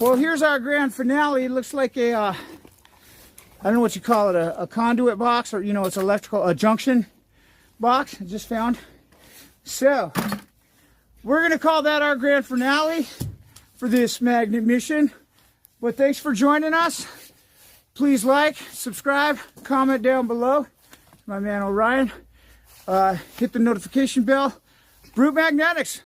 Well, here's our grand finale. It looks like a, I don't know what you call it, a conduit box, or, you know, it's electrical, a junction box I just found. So, we're going to call that our grand finale for this magnet mission. But thanks for joining us. Please like, subscribe, comment down below. My man Orion. Hit the notification bell. Brute Magnetics.